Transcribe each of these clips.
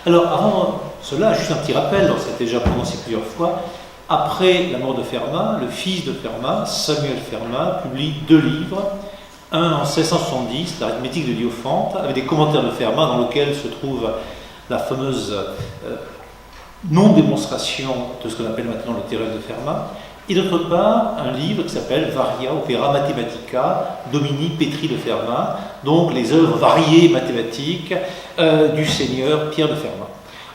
Alors, avant cela, juste un petit rappel, ça a été déjà prononcé plusieurs fois. Après la mort de Fermat, le fils de Fermat, Samuel Fermat, publie 2 livres. Un en 1670, l'arithmétique de Diophante, avec des commentaires de Fermat dans lequel se trouve la fameuse non-démonstration de ce qu'on appelle maintenant le théorème de Fermat. Et d'autre part, un livre qui s'appelle Varia Opera Mathematica, Domini Petri de Fermat, donc les œuvres variées mathématiques du seigneur Pierre de Fermat.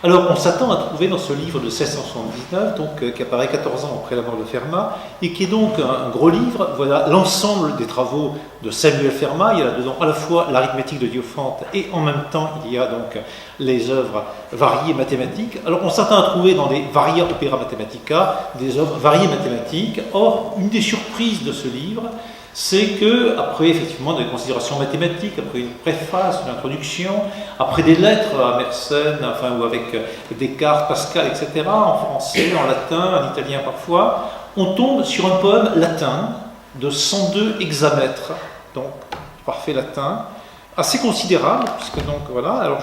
Alors, on s'attend à trouver dans ce livre de 1679, donc, qui apparaît 14 ans après la mort de Fermat, et qui est donc un gros livre, voilà l'ensemble des travaux de Samuel Fermat. Il y a là-dedans à la fois l'arithmétique de Diophante et en même temps il y a donc les œuvres variées mathématiques. Alors, on s'attend à trouver dans des Varia Opera Mathematica des œuvres variées mathématiques. Or, une des surprises de ce livre, c'est que, après effectivement des considérations mathématiques, après une préface, une introduction, après des lettres à Mersenne, enfin, ou avec Descartes, Pascal, etc., en français, en latin, en italien parfois, on tombe sur un poème latin de 102 hexamètres, donc parfait latin, assez considérable, puisque donc voilà, alors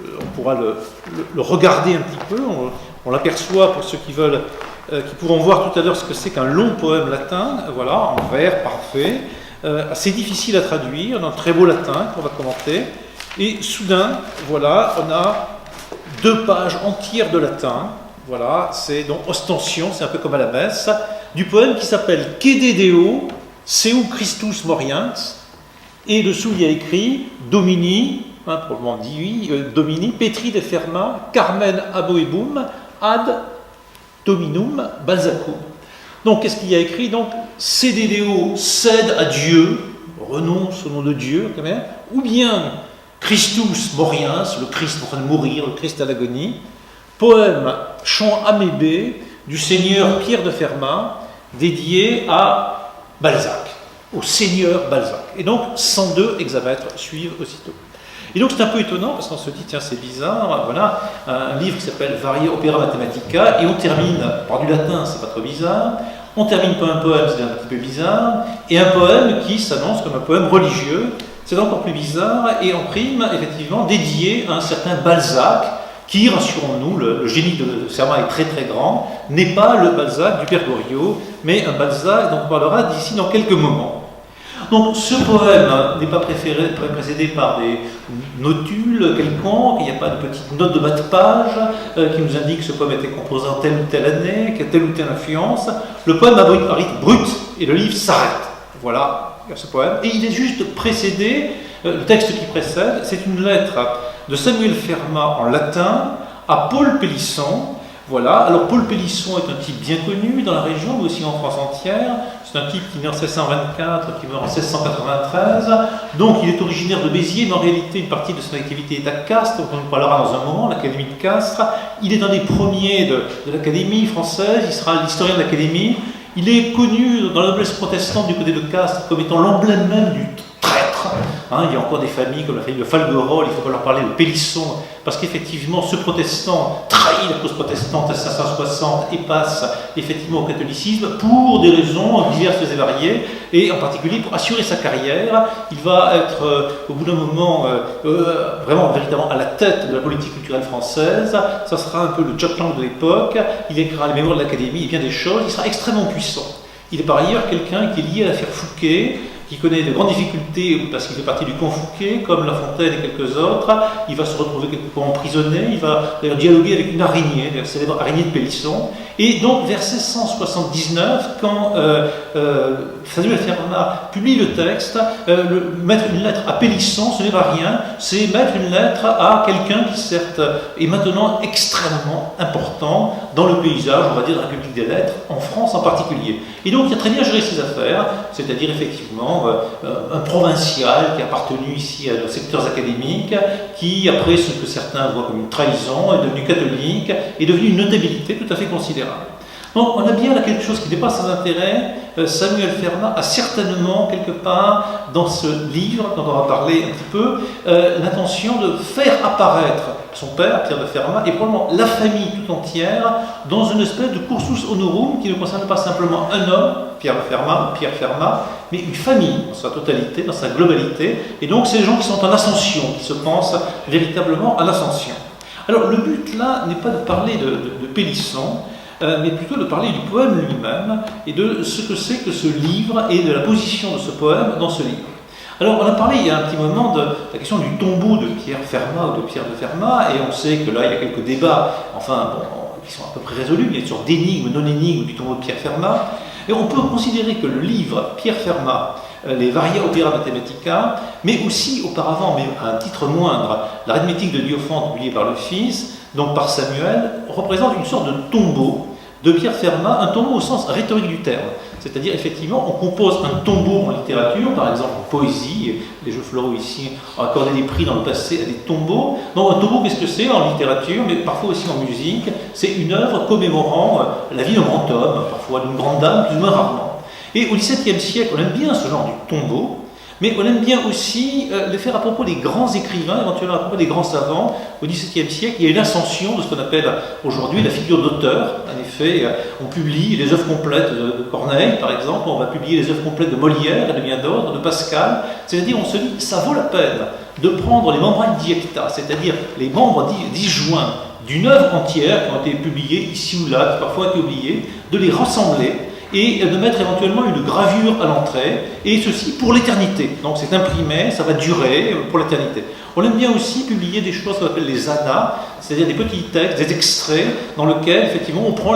on pourra le regarder un petit peu, on l'aperçoit pour ceux qui veulent, qui pourront voir tout à l'heure ce que c'est qu'un long poème latin, voilà, en vers parfait, assez difficile à traduire, dans un très beau latin qu'on va commenter, et soudain, voilà, on a 2 pages entières de latin, voilà, c'est donc ostension, c'est un peu comme à la messe, du poème qui s'appelle Quede Deo, Seu Christus Moriens, et dessous il y a écrit Domini, probablement dit oui, Domini, Petri de Fermat, Carmen Aboebum, ad Dominum Balzacum. Donc, qu'est-ce qu'il y a écrit? Donc, Cede Deo, cède à Dieu, renonce au nom de Dieu, quand même, ou bien Christus Moriens, le Christ en train de mourir, le Christ à l'agonie, poème, chant amébé du seigneur Pierre de Fermat, dédié à Balzac, au seigneur Balzac. Et donc, 102 hexamètres suivent aussitôt. Et donc c'est un peu étonnant parce qu'on se dit, tiens, c'est bizarre, voilà, un livre qui s'appelle Varia Opera Mathematica, et on termine par du latin, c'est pas trop bizarre, on termine par un poème, c'est un petit peu bizarre, et un poème qui s'annonce comme un poème religieux, c'est encore plus bizarre, et en prime, effectivement, dédié à un certain Balzac, qui, rassurons-nous, le génie de Fermat est très très grand, n'est pas le Balzac du Père Goriot, mais un Balzac dont on parlera d'ici dans quelques moments. Donc ce poème n'est pas précédé par des notules quelconques, il n'y a pas de petite note de bas de page qui nous indique que ce poème était composé en telle ou telle année, qu'il y a telle ou telle influence. Le poème a un rythme brut et le livre s'arrête. Voilà, il y a ce poème. Et il est juste précédé, le texte qui précède, c'est une lettre de Samuel Fermat en latin à Paul Pélisson. Voilà, alors Paul Pélisson est un type bien connu dans la région, mais aussi en France entière. C'est un type qui naît en 1624, qui meurt en 1693. Donc il est originaire de Béziers, mais en réalité une partie de son activité est à Castres, dont on nous parlera dans un moment, l'Académie de Castres. Il est un des premiers de l'Académie française, il sera l'historien de l'Académie. Il est connu dans la noblesse protestante du côté de Castres comme étant l'emblème même du traître. Il y a encore des familles comme la famille de Falguerolles, il faut pas leur parler de Pélisson, parce qu'effectivement ce protestant trahit la cause protestante à 560 et passe effectivement au catholicisme pour des raisons diverses et variées, et en particulier pour assurer sa carrière. Il va être au bout d'un moment vraiment véritablement à la tête de la politique culturelle française. Ça sera un peu le Jack Lang de l'époque. Il écrira les mémoires de l'Académie et bien des choses. Il sera extrêmement puissant. Il est par ailleurs quelqu'un qui est lié à l'affaire Fouquet, qui connaît de grandes difficultés parce qu'il fait partie du camp Fouquet, comme La Fontaine et quelques autres. Il va se retrouver quelquefois emprisonné, il va d'ailleurs dialoguer avec une araignée, la célèbre araignée de Pélisson. Et donc, vers 1679, quand Samuel Fermat publie le texte, mettre une lettre à Pélisson, ce n'est pas rien, c'est mettre une lettre à quelqu'un qui, certes, est maintenant extrêmement important dans le paysage, on va dire, de la République des Lettres, en France en particulier. Et donc, il a très bien géré ses affaires, c'est-à-dire effectivement un provincial qui a appartenu ici à nos secteurs académiques, qui, après ce que certains voient comme une trahison, est devenu catholique, est devenu une notabilité tout à fait considérable. Donc on a bien là quelque chose qui n'est pas sans intérêt. Samuel Fermat a certainement quelque part dans ce livre, dont on va parler un petit peu, l'intention de faire apparaître son père, Pierre de Fermat, et probablement la famille tout entière dans une espèce de cursus honorum qui ne concerne pas simplement un homme, Pierre Fermat, Pierre Fermat, mais une famille dans sa totalité, dans sa globalité. Et donc c'est des gens qui sont en ascension, qui se pensent véritablement à l'ascension. Alors le but là n'est pas de parler de Pélisson, mais plutôt de parler du poème lui-même et de ce que c'est que ce livre et de la position de ce poème dans ce livre. Alors on a parlé il y a un petit moment de la question du tombeau de Pierre Fermat ou de Pierre de Fermat, et on sait que là il y a quelques débats, enfin bon, qui sont à peu près résolus, il y a une sorte d'énigme, non-énigme du tombeau de Pierre Fermat, et on peut considérer que le livre Pierre Fermat, les Varia Opera Mathematica, mais aussi auparavant, mais à un titre moindre, l'arithmétique de Diophante publiée par le fils, donc par Samuel, représente une sorte de tombeau de Pierre Fermat, un tombeau au sens rhétorique du terme. C'est-à-dire, effectivement, on compose un tombeau en littérature, par exemple en poésie, les Jeux Floraux ici ont accordé des prix dans le passé à des tombeaux. Donc un tombeau, qu'est-ce que c'est en littérature, mais parfois aussi en musique? C'est une œuvre commémorant la vie d'un grand homme, parfois d'une grande dame, plus ou moins rarement. Et au XVIIe siècle, on aime bien ce genre du tombeau, mais on aime bien aussi le faire à propos des grands écrivains, éventuellement à propos des grands savants. Au XVIIe siècle, il y a une ascension de ce qu'on appelle aujourd'hui la figure d'auteur. En effet, on publie les œuvres complètes de Corneille, par exemple, on va publier les œuvres complètes de Molière et de bien d'autres, de Pascal. C'est-à-dire, on se dit, ça vaut la peine de prendre les membra indiecta, c'est-à-dire les membres disjoints d'une œuvre entière qui ont été publiés ici ou là, qui parfois ont été oubliés, de les rassembler et de mettre éventuellement une gravure à l'entrée, et ceci pour l'éternité. Donc c'est imprimé, ça va durer pour l'éternité. On aime bien aussi publier des choses qu'on appelle les annas, c'est-à-dire des petits textes, des extraits, dans lesquels effectivement on prend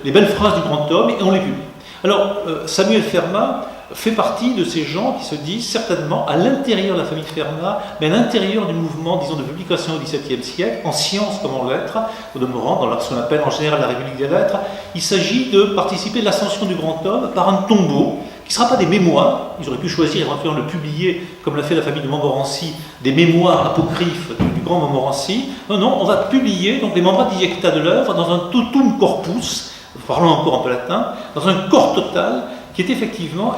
les belles phrases du grand homme et on les publie. Alors Samuel Fermat fait partie de ces gens qui se disent certainement à l'intérieur de la famille Fermat, mais à l'intérieur du mouvement, disons, de publication au XVIIe siècle, en sciences comme en lettres, au demeurant, dans ce qu'on appelle en général la République des lettres, il s'agit de participer à l'ascension du grand homme par un tombeau, qui ne sera pas des mémoires. Ils auraient pu choisir éventuellement de le publier, comme l'a fait la famille de Montmorency, des mémoires apocryphes du grand Montmorency. Non, non, on va publier donc les membra diecta de l'œuvre dans un totum corpus, parlons encore un peu latin, dans un corps total, qui est effectivement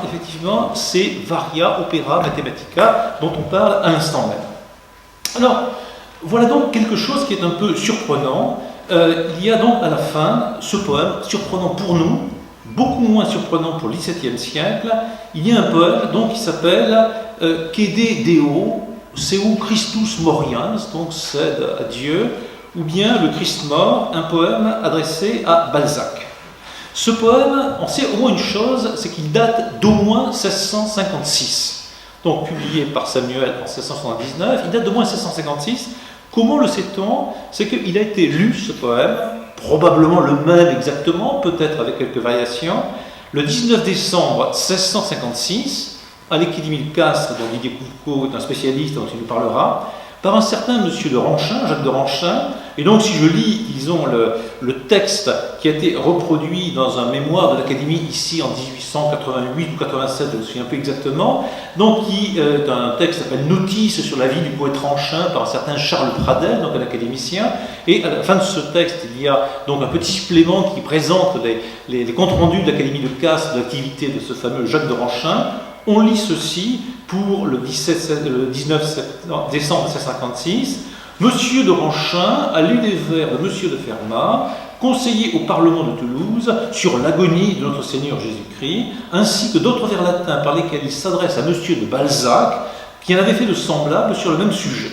ces Varia Opera Mathematica dont on parle à l'instant même. Alors, voilà donc quelque chose qui est un peu surprenant. Il y a donc à la fin ce poème, surprenant pour nous, beaucoup moins surprenant pour le XVIIe siècle. Il y a un poème donc, qui s'appelle Quede Deo, Seu Christus Morians, donc cède à Dieu, ou bien Le Christ mort, un poème adressé à Balzac. Ce poème, on sait au moins une chose, c'est qu'il date d'au moins 1656. Donc publié par Samuel en 1679, il date d'au moins 1656. Comment le sait-on? C'est qu'il a été lu, ce poème, probablement le même exactement, peut-être avec quelques variations, le 19 décembre 1656, à l'Académie de Castres, dont Didier Coupeau est un spécialiste dont il nous parlera, par un certain monsieur de Ranchin, Jacques de Ranchin. Et donc si je lis, disons, le texte qui a été reproduit dans un mémoire de l'Académie ici en 1888 ou 87, je ne me souviens plus exactement, donc qui est un texte qui s'appelle Notice sur la vie du poète Ranchin par un certain Charles Pradel, donc un académicien, et à la fin de ce texte, il y a donc un petit supplément qui présente les comptes rendus de l'Académie de Castres de l'activité de ce fameux Jacques de Ranchin. On lit ceci pour le 19 décembre 1756. Monsieur de Ranchin a lu les vers de Monsieur de Fermat, conseiller au Parlement de Toulouse sur l'agonie de notre Seigneur Jésus-Christ, ainsi que d'autres vers latins par lesquels il s'adresse à Monsieur de Balzac, qui en avait fait de semblables sur le même sujet.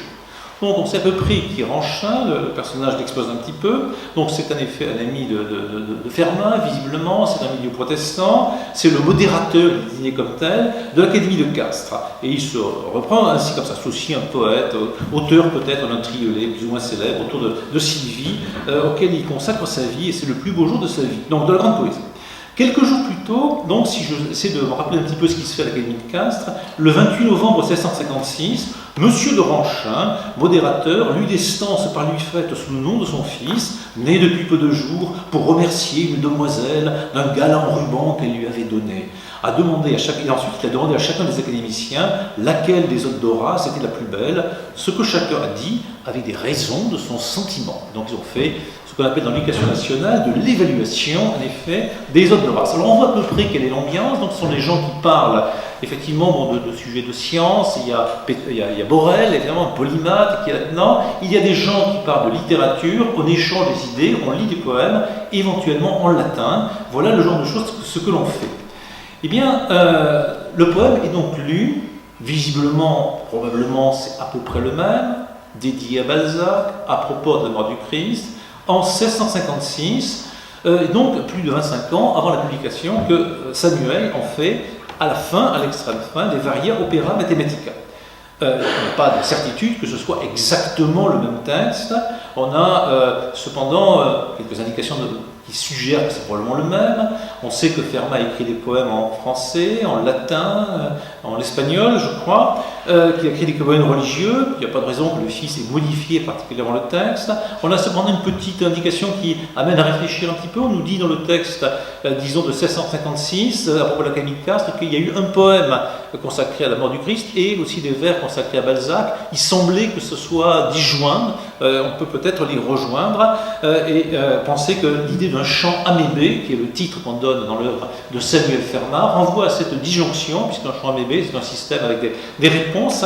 Donc on sait à peu près qui est Ranchin, le personnage l'expose un petit peu. Donc c'est en effet un ami de Fermat, visiblement, c'est un milieu protestant, c'est le modérateur, désigné comme tel, de l'Académie de Castres. Et il se reprend ainsi comme ça, c'est aussi un poète, auteur peut-être d'un triolet plus ou moins célèbre autour de Sylvie, auquel il consacre sa vie, et c'est le plus beau jour de sa vie, donc de la grande poésie. Quelques jours plus tôt, donc si je essaie de me rappeler un petit peu ce qui se fait à l'Académie de Castres, le 28 novembre 1656, Monsieur de Ranchin, modérateur, lut des stances par lui faites sous le nom de son fils, né depuis peu de jours, pour remercier une demoiselle d'un galant ruban qu'elle lui avait donné. Et ensuite, il a demandé à chacun des académiciens laquelle des œuvres d'Horace était la plus belle, ce que chacun a dit avec des raisons de son sentiment. Donc ils ont fait ce qu'on appelle dans l'éducation nationale de l'évaluation, en effet, des œuvres d'Horace. Alors on voit à peu près quelle est l'ambiance, donc ce sont des gens qui parlent effectivement de sujets de science, il y a Borel, évidemment, un polymathe qui est là-dedans, il y a des gens qui parlent de littérature, on échange des idées, on lit des poèmes, éventuellement en latin, voilà le genre de choses, ce que l'on fait. Eh bien, le poème est donc lu, visiblement, probablement, c'est à peu près le même, dédié à Balzac à propos de la mort du Christ en 1656, donc plus de 25 ans avant la publication que Samuel en fait à la fin, à l'extrême fin, des Varia Opera Mathematica. Il n'y a pas de certitude que ce soit exactement le même texte. On a cependant quelques indications qui suggèrent que c'est probablement le même. On sait que Fermat a écrit des poèmes en français, en latin, en espagnol, je crois, qu'il a écrit des poèmes religieux. Il n'y a pas de raison que le fils ait modifié particulièrement le texte. On a cependant une petite indication qui amène à réfléchir un petit peu. On nous dit dans le texte, disons, de 1656, à propos de l'Académie de Castres, qu'il y a eu un poème consacré à la mort du Christ et aussi des vers consacrés à Balzac. Il semblait que ce soit disjoint. On peut peut-être les rejoindre et penser que l'idée d'un chant amébé, qui est le titre qu'on donne dans l'œuvre de Samuel Fermat, renvoie à cette disjonction, puisqu'un chant amébé, c'est un système avec des réponses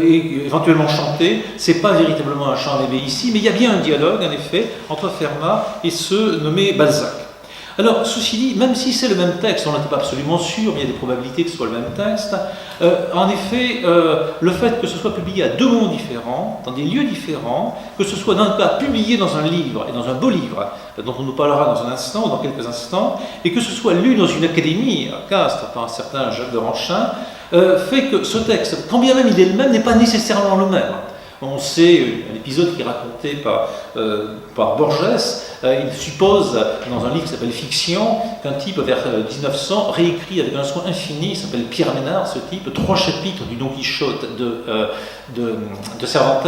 et éventuellement chanté. C'est pas véritablement un chant amébé ici, mais il y a bien un dialogue, en effet, entre Fermat et ce nommé Balzac. Alors, ceci dit, même si c'est le même texte, on n'en est pas absolument sûr, mais il y a des probabilités que ce soit le même texte, en effet, le fait que ce soit publié à deux moments différents, dans des lieux différents, que ce soit d'un cas publié dans un livre, et dans un beau livre, dont on nous parlera dans un instant, ou dans quelques instants, et que ce soit lu dans une académie, à Castres, par un certain Jacques de Ranchin, fait que ce texte, quand bien même il est le même, n'est pas nécessairement le même. On sait, un épisode qui est raconté par Borges, il suppose, dans un livre qui s'appelle Fiction, qu'un type vers 1900 réécrit avec un soin infini, il s'appelle Pierre Ménard, ce type, 3 chapitres du Don Quichotte de Cervantes.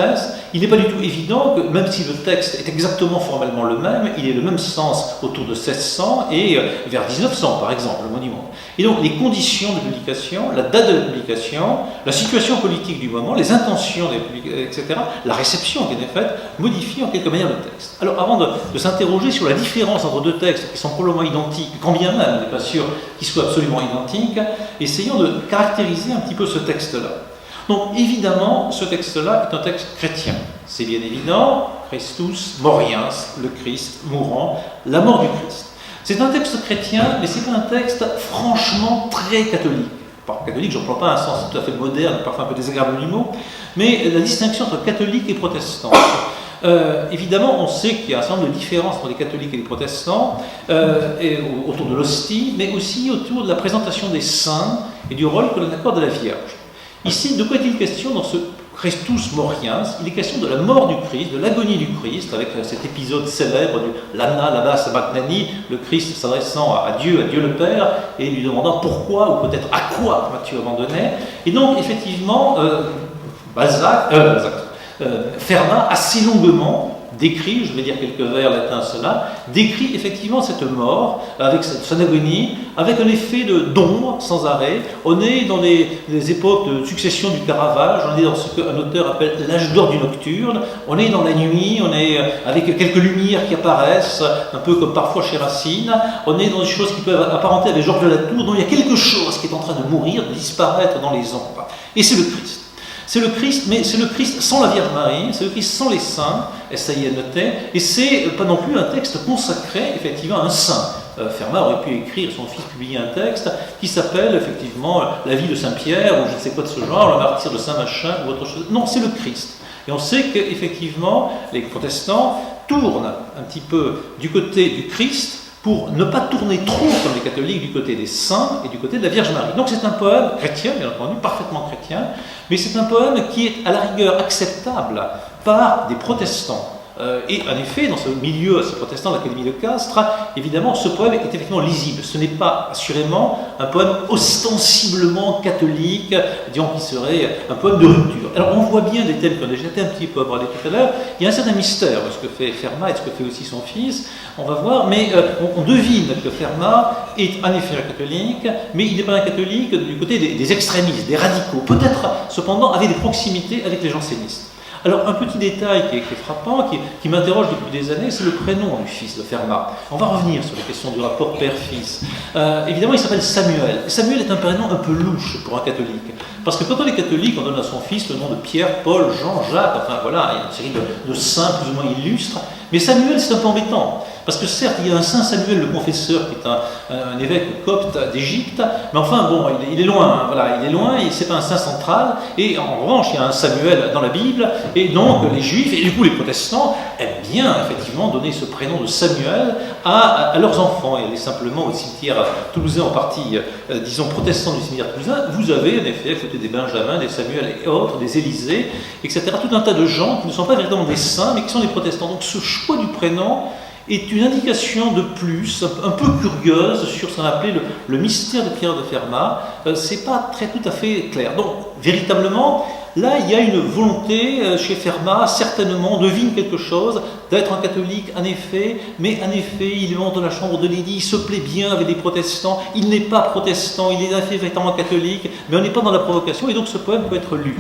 Il n'est pas du tout évident que, même si le texte est exactement formellement le même, il ait le même sens autour de 1600 et vers 1900, par exemple, le monument. Et donc, les conditions de publication, la date de la publication, la situation politique du moment, les intentions des etc., la réception qui est faite, modifient en quelque manière le texte. Alors, avant de s'interroger sur la différence entre deux textes qui sont probablement identiques, quand bien même on n'est pas sûr qu'ils soient absolument identiques, essayons de caractériser un petit peu ce texte-là. Donc, évidemment, ce texte-là est un texte chrétien. C'est bien évident, Christus moriens, le Christ mourant, la mort du Christ. C'est un texte chrétien, mais ce n'est pas un texte franchement très catholique. Par catholique, je n'emploie pas un sens tout à fait moderne, parfois un peu désagréable du mot, mais la distinction entre catholique et protestant. Évidemment, on sait qu'il y a un certain nombre de différences entre les catholiques et les protestants, autour de l'hostie, mais aussi autour de la présentation des saints et du rôle que l'on accorde à la Vierge. Ici, de quoi est-il question dans ce Christus moriens? Il est question de la mort du Christ, de l'agonie du Christ, avec cet épisode célèbre du Lana Labas Magnani, le Christ s'adressant à Dieu le Père, et lui demandant pourquoi, ou peut-être à quoi m'as-tu abandonné. Et donc, effectivement, Fermat, assez longuement, décrit, je vais dire quelques vers latins cela, décrit effectivement cette mort, avec son agonie, avec un effet d'ombre sans arrêt. On est dans les époques de succession du Caravage, on est dans ce qu'un auteur appelle l'âge d'or du nocturne, on est dans la nuit, on est avec quelques lumières qui apparaissent, un peu comme parfois chez Racine, on est dans des choses qui peuvent apparenter avec Georges de la Tour, dont il y a quelque chose qui est en train de mourir, de disparaître dans les ombres. Et c'est le Christ. C'est le Christ, mais c'est le Christ sans la Vierge Marie, c'est le Christ sans les saints, S-A-I-N-T, et c'est pas non plus un texte consacré effectivement à un saint. Fermat aurait pu écrire, son fils publier un texte qui s'appelle effectivement La vie de Saint-Pierre, ou je ne sais quoi de ce genre, le martyr de Saint-Machin, ou autre chose. Non, c'est le Christ. Et on sait qu'effectivement, les protestants tournent un petit peu du côté du Christ, pour ne pas tourner trop comme les catholiques du côté des saints et du côté de la Vierge Marie. Donc c'est un poème chrétien, bien entendu, parfaitement chrétien, mais c'est un poème qui est à la rigueur acceptable par des protestants. Et en effet, dans ce milieu assez protestant de l'Académie de Castres, évidemment, ce poème est effectivement lisible. Ce n'est pas assurément un poème ostensiblement catholique, disons qui serait un poème de rupture. Alors on voit bien des thèmes qu'on a déjà été un petit peu abordés tout à l'heure. Il y a un certain mystère de ce que fait Fermat et de ce que fait aussi son fils. On va voir, mais on devine que Fermat est en effet un catholique, mais il n'est pas un catholique du côté des extrémistes, des radicaux. Peut-être, cependant, avec des proximités avec les jansénistes. Alors, un petit détail qui est frappant, qui m'interroge depuis des années, c'est le prénom du fils de Fermat. On va revenir sur la question du rapport père-fils. Évidemment, il s'appelle Samuel. Samuel est un prénom un peu louche pour un catholique. Parce que quand on est catholique, on donne à son fils le nom de Pierre, Paul, Jean, Jacques, enfin voilà, il y a une série de saints plus ou moins illustres. Mais Samuel, c'est un peu embêtant. Parce que certes, il y a un saint Samuel le confesseur, qui est un évêque copte d'Égypte, mais enfin, bon, il est loin, hein, voilà, il est loin, et c'est pas un saint central, et en revanche, il y a un Samuel dans la Bible, et donc les Juifs, et du coup les protestants, aiment bien, effectivement, donner ce prénom de Samuel à leurs enfants. Et aller simplement au cimetière toulousain, en partie, disons, protestant du cimetière toulousain, vous avez, en effet, à côté des Benjamins, des Samuel et autres, des Élysées, etc., tout un tas de gens qui ne sont pas véritablement des saints, mais qui sont des protestants. Donc ce choix du prénom est une indication de plus, un peu curieuse, sur ce qu'on appelait le mystère de Pierre de Fermat. C'est pas tout à fait clair. Donc, véritablement, là, il y a une volonté chez Fermat, certainement, devine quelque chose, d'être un catholique, en effet, mais en effet, il monte dans la chambre de Lydie, il se plaît bien avec des protestants, il n'est pas protestant, il est en fait véritablement catholique, mais on n'est pas dans la provocation, et donc ce poème peut être lu.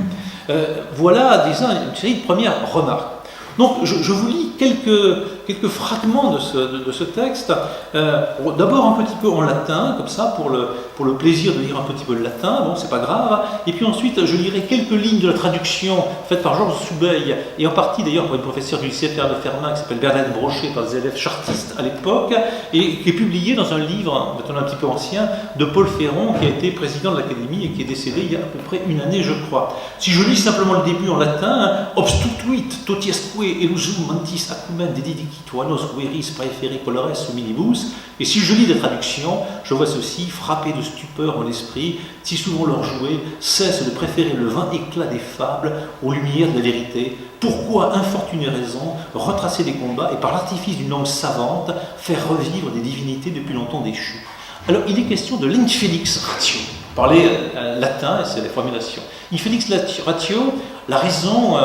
Voilà, disons, une série de premières remarques. Donc, je vous lis quelques fragments de ce texte. D'abord un petit peu en latin, comme ça, pour le plaisir de lire un petit peu le latin, bon, c'est pas grave. Et puis ensuite, je lirai quelques lignes de la traduction faite par Georges Soubeil, et en partie d'ailleurs par une professeure du lycée Pierre de Fermat, qui s'appelle Bernadette Brochet, par des élèves chartistes à l'époque, et qui est publiée dans un livre, maintenant un petit peu ancien, de Paul Ferron, qui a été président de l'Académie et qui est décédé il y a à peu près une année, je crois. Si je lis simplement le début en latin, obstutuit totiesque elusum mantis acumen dedicituanos veris praeferi colores minibus, et si je lis la traduction, je vois ceci: frappé de stupeur en esprit, si souvent leur jouet cesse de préférer le vain éclat des fables aux lumières de la vérité. Pourquoi, infortunée raison, retracer des combats et par l'artifice d'une langue savante faire revivre des divinités depuis longtemps déchues? Alors il est question de l'infelix ratio. Parler latin, c'est la formulation. Infelix ratio, la raison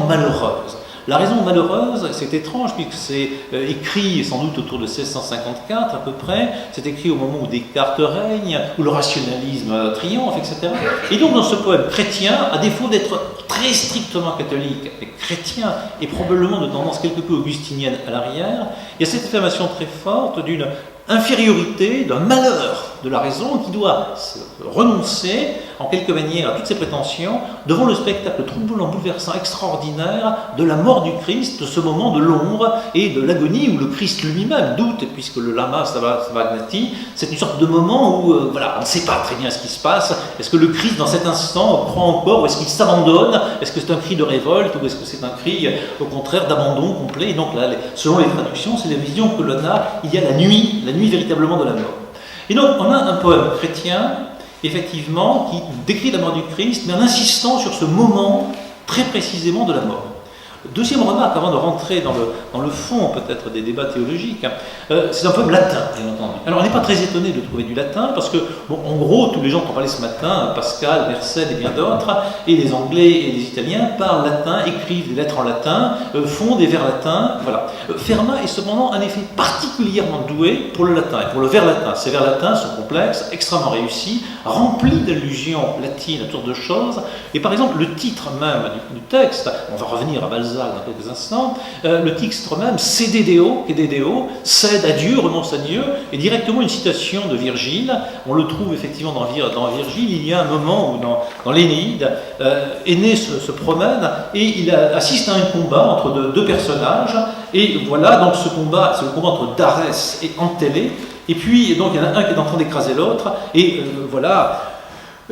malheureuse. La raison malheureuse, c'est étrange, puisque c'est écrit sans doute autour de 1654 à peu près, c'est écrit au moment où Descartes règne, où le rationalisme triomphe, etc. Et donc dans ce poème chrétien, à défaut d'être très strictement catholique, et chrétien, et probablement de tendance quelque peu augustinienne à l'arrière, il y a cette affirmation très forte d'une infériorité, d'un malheur de la raison qui doit renoncer en quelque manière à toutes ses prétentions devant le spectacle troublant, bouleversant, extraordinaire de la mort du Christ, de ce moment de l'ombre et de l'agonie où le Christ lui-même doute, puisque le lama Savagnati, c'est une sorte de moment où voilà, on ne sait pas très bien ce qui se passe. Est-ce que le Christ dans cet instant croit encore, ou est-ce qu'il s'abandonne? Est-ce que c'est un cri de révolte, ou est-ce que c'est un cri au contraire d'abandon complet? Et donc là, selon les traductions, c'est la vision que l'on a, il y a la nuit véritablement de la mort. Et donc on a un poème chrétien, effectivement, qui décrit la mort du Christ, mais en insistant sur ce moment très précisément de la mort. Deuxième remarque, avant de rentrer dans le fond peut-être des débats théologiques, c'est un poème latin, bien entendu. Alors on n'est pas très étonné de trouver du latin, parce que, bon, en gros, tous les gens qui ont parlé ce matin, Pascal, Mersenne et bien d'autres, et les Anglais et les Italiens, parlent latin, écrivent des lettres en latin, font des vers latins, voilà. Fermat est cependant en effet particulièrement doué pour le latin et pour le vers latin. Ces vers latins sont complexes, extrêmement réussis, remplis d'allusions latines à tour de choses, et par exemple le titre même du texte, on va revenir à Balzac dans quelques instants, le titre même, Cede Deo, cède à Dieu, renonce à Dieu, est directement une citation de Virgile. On le trouve effectivement dans Virgile. Il y a un moment où dans l'Énéide, Énée se promène et il assiste à un combat entre deux personnages, et voilà, donc ce combat, c'est le combat entre Darès et Antélé, et puis donc il y en a un qui est en train d'écraser l'autre, et voilà,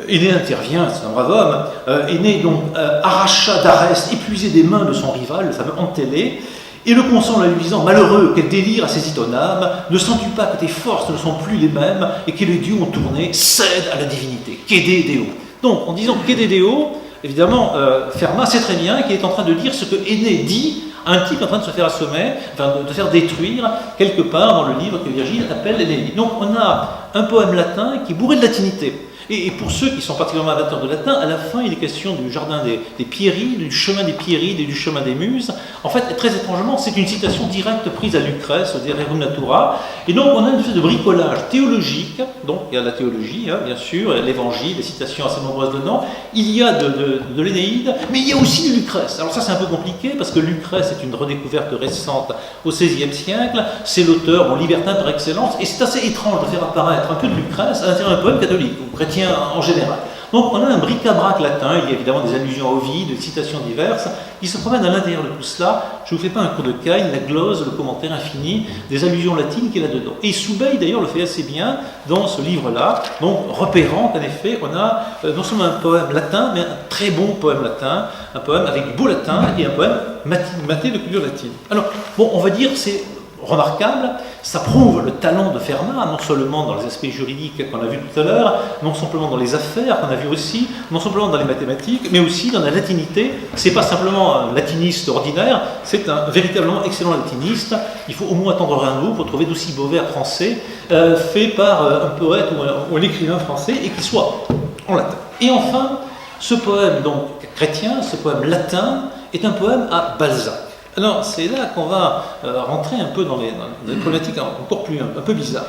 Énée intervient, c'est un brave homme. Énée donc arracha Darès, épuisé des mains de son rival, le fameux Antélé, et le console en lui disant: malheureux, quel délire a saisi ton âme, ne sens-tu pas que tes forces ne sont plus les mêmes et que les dieux ont tourné, cède à la divinité. Kede Deo. Donc en disant Kede Deo, évidemment, Fermat sait très bien qu'il est en train de dire ce que Énée dit à un type en train de se faire assommer, enfin de faire détruire quelque part dans le livre que Virgile appelle l'Énéide. Donc on a un poème latin qui est bourré de latinité. Et pour ceux qui sont particulièrement amateurs de latin, à la fin, il est question du jardin des Pierrides, du chemin des Pierrides et du chemin des Muses. En fait, très étrangement, c'est une citation directe prise à Lucrèce, au Rerum Natura. Et donc, on a une espèce de bricolage théologique. Donc, il y a la théologie, hein, bien sûr, l'Évangile, les citations assez nombreuses dedans. Il y a de l'Énéide, mais il y a aussi du Lucrèce. Alors ça, c'est un peu compliqué, parce que Lucrèce est une redécouverte récente au XVIe siècle. C'est l'auteur, libertin par excellence. Et c'est assez étrange de faire apparaître apparaître un peu de Lucrèce à l'intérieur d'un poème catholique, ou chrétien en général. Donc on a un bric-à-brac latin, il y a évidemment des allusions à Ovide, des citations diverses, qui se promènent à l'intérieur de tout cela. Je ne vous fais pas un cours de caille, la glose, le commentaire infini, des allusions latines qu'il y a là-dedans. Et Soubeille d'ailleurs le fait assez bien dans ce livre-là, donc repérant qu'en effet on a non seulement un poème latin, mais un très bon poème latin, un poème avec du beau latin et un poème maté de culture latine. Alors, bon, on va dire c'est remarquable, ça prouve le talent de Fermat, non seulement dans les aspects juridiques qu'on a vu tout à l'heure, non simplement dans les affaires qu'on a vu aussi, non simplement dans les mathématiques, mais aussi dans la latinité. C'est pas simplement un latiniste ordinaire, c'est un véritablement excellent latiniste. Il faut au moins attendre Rimbaud pour trouver d'aussi beaux vers français faits par un poète ou un écrivain français et qui soit en latin. Et enfin, ce poème donc chrétien, ce poème latin, est un poème à Balzac. Alors, c'est là qu'on va rentrer un peu dans des problématiques encore plus un peu bizarres.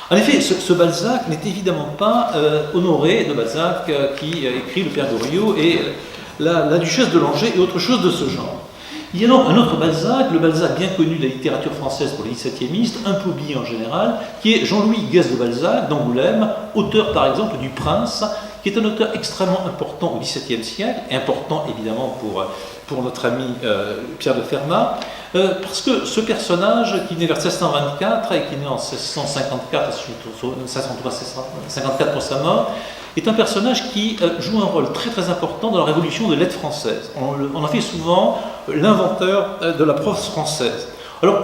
En effet, ce Balzac n'est évidemment pas Honoré de Balzac qui écrit Le Père Goriot et la Duchesse de Langeais et autre chose de ce genre. Il y a donc un autre Balzac, le Balzac bien connu de la littérature française pour les 17e, un peu oublié en général, qui est Jean-Louis Guès de Balzac, d'Angoulême, auteur par exemple du Prince, qui est un auteur extrêmement important au XVIIe siècle, important évidemment pour notre ami Pierre de Fermat, parce que ce personnage qui naît vers 1624 et qui naît en 1654, 1654 pour sa mort, est un personnage qui joue un rôle très très important dans la révolution de l'aide française. On en fait souvent l'inventeur de la prose française. Alors,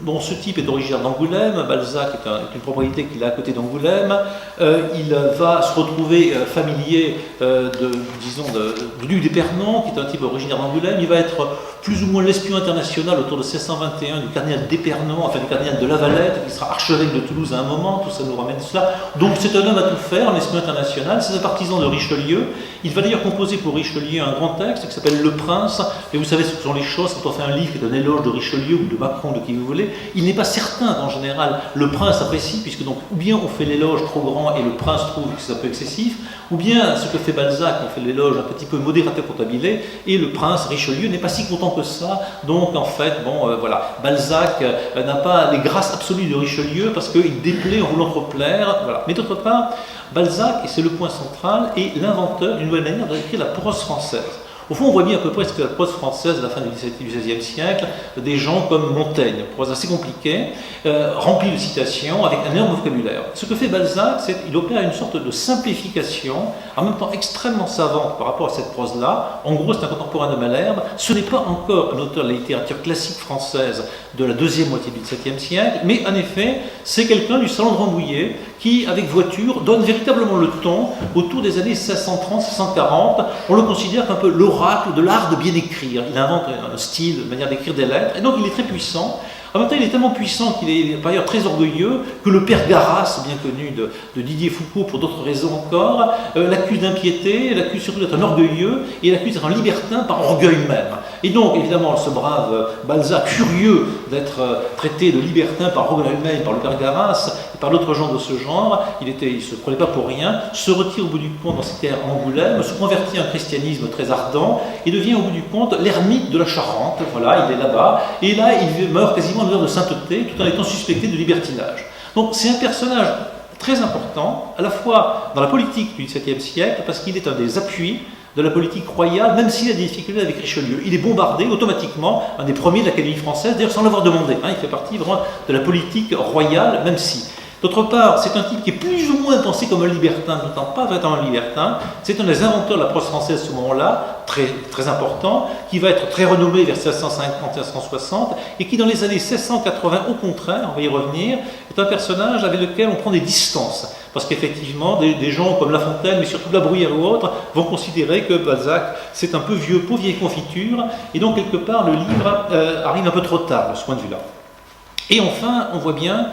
bon, ce type est originaire d'Angoulême, Balzac est une propriété qu'il a à côté d'Angoulême, il va se retrouver familier du duc d'Épernon, qui est un type originaire d'Angoulême, il va être plus ou moins l'espion international autour de 1621 du cardinal d'Épernon, enfin du cardinal de La Valette, qui sera archevêque de Toulouse à un moment, tout ça nous ramène cela. Donc c'est un homme à tout faire, un espion international, c'est un partisan de Richelieu. Il va d'ailleurs composer pour Richelieu un grand texte qui s'appelle Le Prince, et vous savez ce que sont les choses, quand on fait un livre qui est un éloge de Richelieu ou de Macron, de qui vous voulez, il n'est pas certain qu'en général le prince apprécie, puisque donc ou bien on fait l'éloge trop grand et le prince trouve que c'est un peu excessif, ou bien ce que fait Balzac, on fait l'éloge un petit peu modérateur comptabile, et le prince Richelieu n'est pas si content que ça, donc en fait, bon voilà, Balzac n'a pas les grâces absolues de Richelieu parce qu'il déplaît en voulant trop plaire, voilà. Mais d'autre part, Balzac, et c'est le point central, est l'inventeur d'une nouvelle manière d'écrire la prose française. Au fond, on voit bien à peu près ce que la prose française à la fin du XVIe siècle, des gens comme Montaigne, prose assez compliquée, remplie de citations, avec un énorme vocabulaire. Ce que fait Balzac, c'est qu'il opère une sorte de simplification, en même temps extrêmement savante par rapport à cette prose-là. En gros, c'est un contemporain de Malherbe. Ce n'est pas encore un auteur de la littérature classique française de la deuxième moitié du XVIIe siècle, mais en effet, c'est quelqu'un du salon de Rambouillet qui, avec voiture, donne véritablement le ton autour des années 1630-1640. On le considère comme un peu l'oracle de l'art de bien écrire. Il invente un style, une manière d'écrire des lettres, et donc il est très puissant. En même temps, il est tellement puissant qu'il est par ailleurs très orgueilleux que le père Garas, bien connu de Didier Foucault pour d'autres raisons encore, l'accuse d'impiété, l'accuse surtout d'être un orgueilleux et l'accuse d'être un libertin par orgueil même. Et donc, évidemment, ce brave Balzac, furieux d'être traité de libertin par orgueil même, par le père Garas et par d'autres gens de ce genre, il ne se prenait pas pour rien, se retire au bout du compte dans cette terre Angoulême, se convertit à un christianisme très ardent et devient au bout du compte l'ermite de la Charente. Voilà, il est là-bas, et là, il meurt quasiment de sainteté, tout en étant suspecté de libertinage. Donc c'est un personnage très important, à la fois dans la politique du XVIIe siècle, parce qu'il est un des appuis de la politique royale, même s'il a des difficultés avec Richelieu. Il est bombardé automatiquement, un des premiers de l'Académie française, d'ailleurs sans l'avoir demandé. Il fait partie vraiment de la politique royale, même si. D'autre part, c'est un type qui est plus ou moins pensé comme un libertin, n'étant pas vraiment un libertin. C'est un des inventeurs de la prose française à ce moment-là, très, très important, qui va être très renommé vers 1650-1660, et qui dans les années 1680, au contraire, on va y revenir, est un personnage avec lequel on prend des distances. Parce qu'effectivement, des gens comme La Fontaine, mais surtout La Bruyère ou autres, vont considérer que Balzac, c'est un peu vieux pot, vieille confiture, et donc quelque part, le livre arrive un peu trop tard, de ce point de vue-là. Et enfin, on voit bien,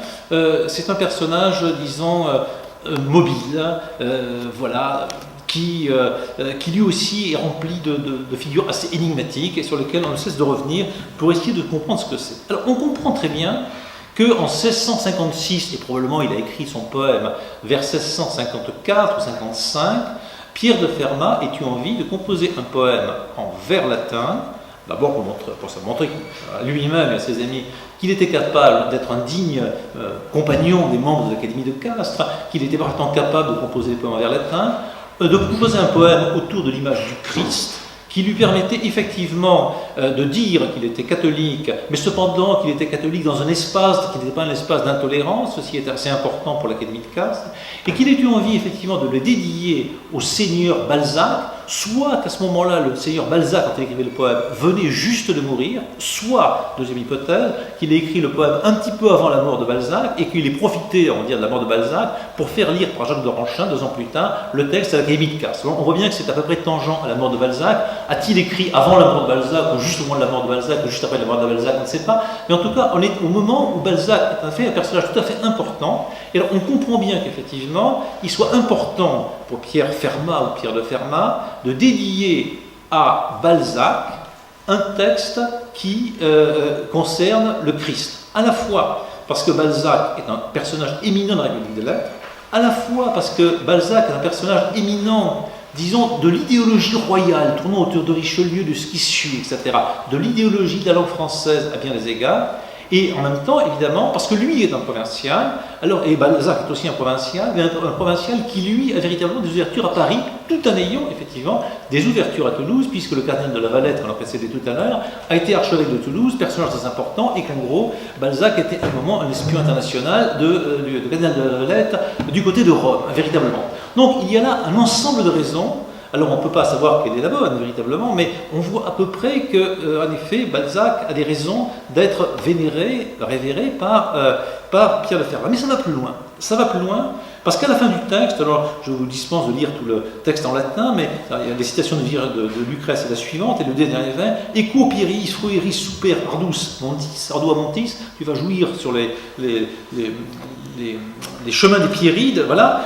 c'est un personnage, disons, mobile, voilà, qui lui aussi est rempli de figures assez énigmatiques et sur lesquelles on ne cesse de revenir pour essayer de comprendre ce que c'est. Alors, on comprend très bien qu'en 1656, et probablement il a écrit son poème vers 1654 ou 55, Pierre de Fermat ait eu envie de composer un poème en vers latin, D'abord pour se montrer à lui-même et à ses amis qu'il était capable d'être un digne compagnon des membres de l'Académie de Castres, qu'il était parfaitement capable de composer des poèmes en vers latin, de composer un poème autour de l'image du Christ, qui lui permettait effectivement de dire qu'il était catholique, mais cependant qu'il était catholique dans un espace qui n'était pas un espace d'intolérance, ceci est assez important pour l'Académie de Castres, et qu'il ait eu envie effectivement de le dédier au seigneur Balzac, soit qu'à ce moment-là, le seigneur Balzac, quand il écrivait le poème, venait juste de mourir, soit, deuxième hypothèse, qu'il ait écrit le poème un petit peu avant la mort de Balzac, et qu'il ait profité, on va dire, de la mort de Balzac, pour faire lire par Jacques de Ranchin, 2 ans plus tard, le texte à l'Académie de Castres. On voit bien que c'est à peu près tangent à la mort de Balzac. A-t-il écrit avant la mort de Balzac, ou juste au moment de la mort de Balzac, ou juste après la mort de Balzac, on ne sait pas. Mais en tout cas, on est au moment où Balzac est un personnage tout à fait important, et alors on comprend bien qu'effectivement, il soit important pour Pierre Fermat ou Pierre de Fermat de dédier à Balzac un texte qui concerne le Christ. À la fois parce que Balzac est un personnage éminent de la République des Lettres, à la fois parce que Balzac est un personnage éminent, disons, de l'idéologie royale, tournant autour de Richelieu, de ce qui suit, etc., de l'idéologie de la langue française à bien des égards, et en même temps, évidemment, parce que lui est un provincial, et Balzac est aussi un provincial, mais un provincial qui, lui, a véritablement des ouvertures à Paris, tout en ayant, effectivement, des ouvertures à Toulouse, puisque le cardinal de La Valette, qu'on a précédé tout à l'heure, a été archevêque de Toulouse, personnage très important, et qu'en gros, Balzac était à un moment un espion international du cardinal de La Valette, du côté de Rome, véritablement. Donc, il y a là un ensemble de raisons. Alors on ne peut pas savoir quelle est la bonne, véritablement, mais on voit à peu près que, en effet, Balzac a des raisons d'être révéré par Pierre de Fermat. Mais ça va plus loin. Ça va plus loin, parce qu'à la fin du texte, alors je vous dispense de lire tout le texte en latin, mais il y a des citations de Lucrèce et la suivante, et le dernier vers, Equo pieris, frueris super ardus montis, ardua montis, tu vas jouir sur les chemins des Pierrides, voilà.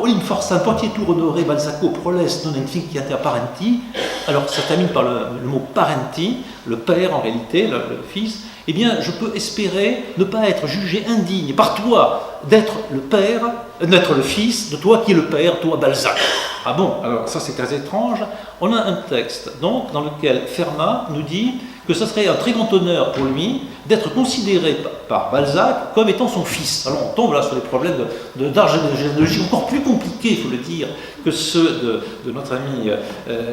Olim forza potietur honore Balzaco proles non inficiata parenti. Alors ça termine par le mot parenti, le père en réalité, le fils. Eh bien, je peux espérer ne pas être jugé indigne par toi d'être le père, d'être le fils de toi qui est le père, toi Balzac. Ah bon, alors ça c'est très étrange. On a un texte donc dans lequel Fermat nous dit que ce serait un très grand honneur pour lui d'être considéré par Balzac comme étant son fils. Alors on tombe là sur des problèmes d'arbre généalogique encore plus compliqués, il faut le dire, que ceux de notre ami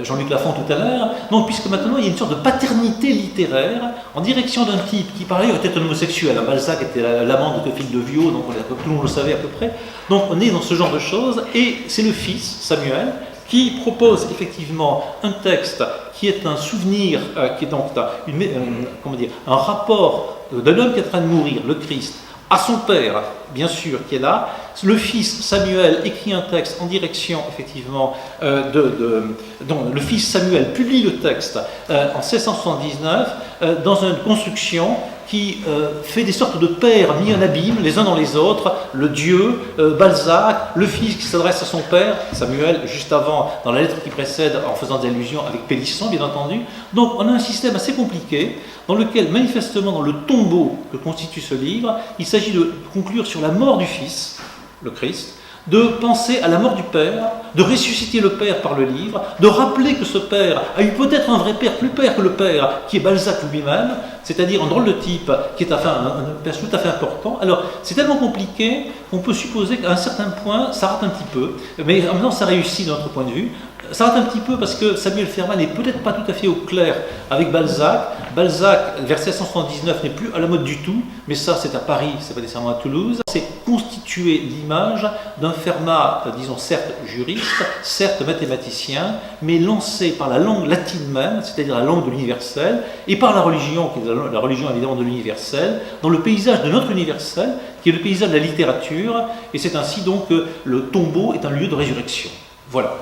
Jean-Luc Lafont tout à l'heure. Donc puisque maintenant il y a une sorte de paternité littéraire en direction d'un type qui par ailleurs était un homosexuel. Balzac était l'amant de Théophile de Viau, donc tout le monde le savait à peu près. Donc on est dans ce genre de choses, et c'est le fils, Samuel, qui propose effectivement un texte qui est un souvenir, qui est donc un rapport d'un homme qui est en train de mourir, le Christ, à son père, bien sûr, qui est là. Le fils Samuel écrit un texte en direction, effectivement, dont le fils Samuel publie le texte en 1679 dans une construction qui fait des sortes de pères mis en abîme les uns dans les autres, le Dieu, Balzac, le fils qui s'adresse à son père, Samuel, juste avant, dans la lettre qui précède, en faisant des allusions avec Pélisson, bien entendu. Donc on a un système assez compliqué, dans lequel, manifestement, dans le tombeau que constitue ce livre, il s'agit de conclure sur la mort du fils, le Christ, de penser à la mort du père, de ressusciter le père par le livre, de rappeler que ce père a eu peut-être un vrai père, plus père que le père, qui est Balzac lui-même, c'est-à-dire un drôle de type qui est un personnage tout à fait important. Alors, c'est tellement compliqué qu'on peut supposer qu'à un certain point, ça rate un petit peu, mais en même temps, ça réussit de notre point de vue. Ça rate un petit peu parce que Samuel Fermat n'est peut-être pas tout à fait au clair avec Balzac. Balzac, vers 1679, n'est plus à la mode du tout, mais ça c'est à Paris, c'est pas nécessairement à Toulouse. C'est constituer l'image d'un Fermat, disons certes juriste, certes mathématicien, mais lancé par la langue latine même, c'est-à-dire la langue de l'universel, et par la religion, qui est la religion évidemment de l'universel, dans le paysage de notre universel, qui est le paysage de la littérature, et c'est ainsi donc que le tombeau est un lieu de résurrection. Voilà.